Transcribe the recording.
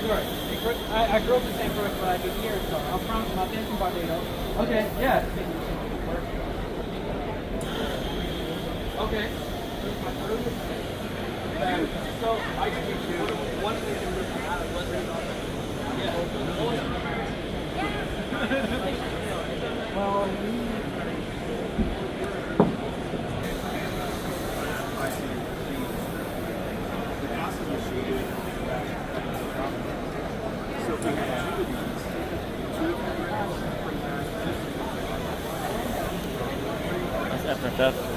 Sure. I grew up in St. Croix for like a year or so. I'm from Barbados. Okay, yeah. Okay. So I can do one thing to listen out of Western. Well, That's FFF.